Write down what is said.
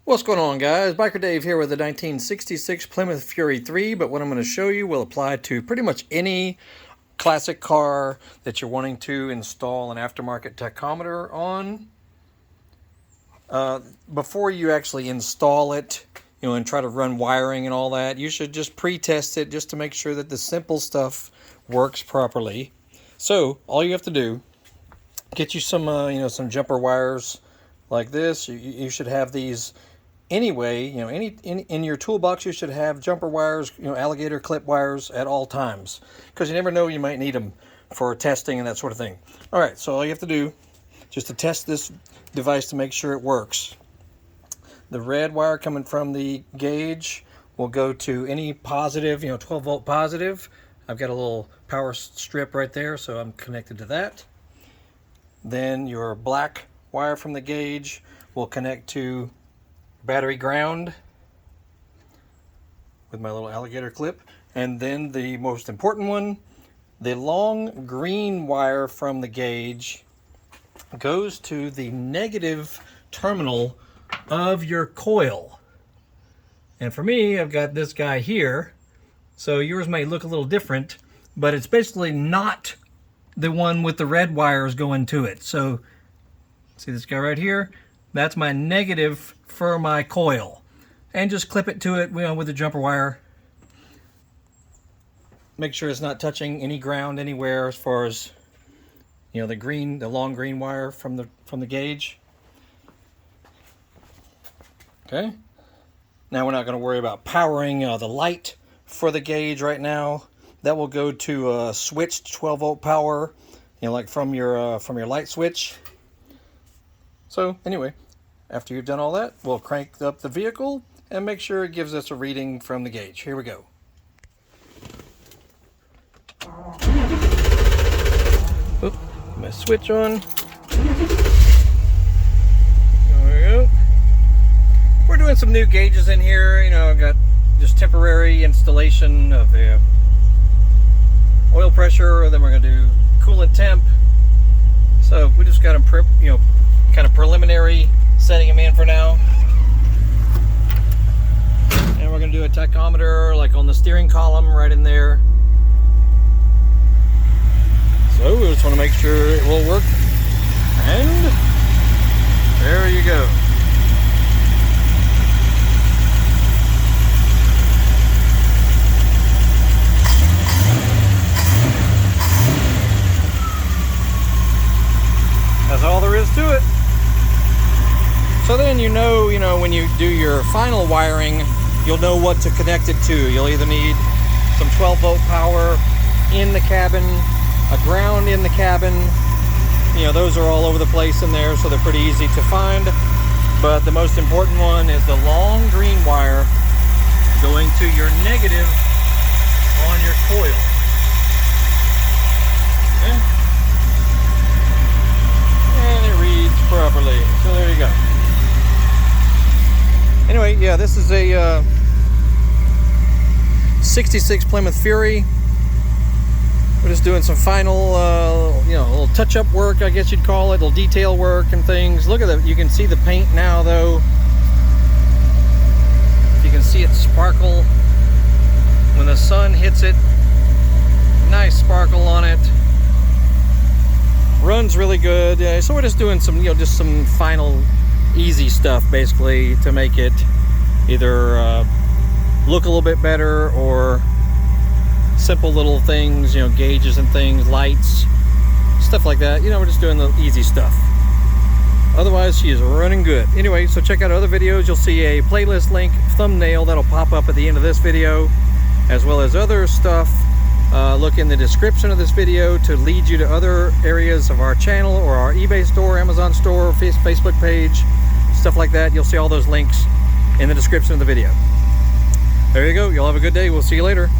What's going on, guys? Biker Dave here with the 1966 Plymouth Fury 3, but what I'm going to show you will apply to pretty much any classic car that you're wanting to install an aftermarket tachometer on. Before you actually install it, and try to run wiring and all that, you should just pre-test it just to make sure that the simple stuff works properly. So all you have to do, get you some some jumper wires like this. You should have these anyway. In your toolbox you should have jumper wires, alligator clip wires at all times, because you never know, you might need them for testing and that sort of thing. All right, so all you have to do just to test this device to make sure it works. The red wire coming from the gauge will go to any positive, 12 volt positive. I've got a little power strip right there, so I'm connected to that. Then your black wire from the gauge will connect to battery ground with my little alligator clip. And then the most important one, the long green wire from the gauge goes to the negative terminal of your coil. And for me, I've got this guy here, so yours may look a little different, but it's basically not the one with the red wires going to it. So see this guy right here? That's my negative for my coil. And just clip it to it, with a jumper wire. Make sure it's not touching any ground anywhere as far as the long green wire from the gauge. Okay. Now we're not going to worry about powering the light for the gauge right now. That will go to a switched 12 volt power, like from your light switch. So anyway, after you've done all that, we'll crank up the vehicle and make sure it gives us a reading from the gauge. Here we go. Oop, my switch on. There we go. We're doing some new gauges in here. I've got just temporary installation of the oil pressure, then we're going to do coolant temp. So we just got them kind of preliminary, setting them in for now. And we're going to do a tachometer like on the steering column right in there. So we just want to make sure it will work. And there you go. That's all there is to it. So then when you do your final wiring, you'll know what to connect it to. You'll either need some 12 volt power in the cabin, a ground in the cabin. Those are all over the place in there, so they're pretty easy to find. But the most important one is the long green wire going to your negative on your coil. Okay. And it reads properly. So there you go. Anyway, yeah, this is a 66 Plymouth Fury. We're just doing some final, little touch-up work, I guess you'd call it, little detail work and things. Look at that. You can see the paint now, though. You can see it sparkle when the sun hits it. Nice sparkle on it. Runs really good. So we're just doing some, just some final easy stuff, basically, to make it either look a little bit better, or simple little things, gauges and things, lights, stuff like that. We're just doing the easy stuff. Otherwise, she is running good. Anyway, so check out other videos. You'll see a playlist link thumbnail that'll pop up at the end of this video, as well as other stuff. Look in the description of this video to lead you to other areas of our channel, or our eBay store, Amazon store, Facebook page, stuff like that. You'll see all those links in the description of the video. There you go. You'll have a good day. We'll see you later.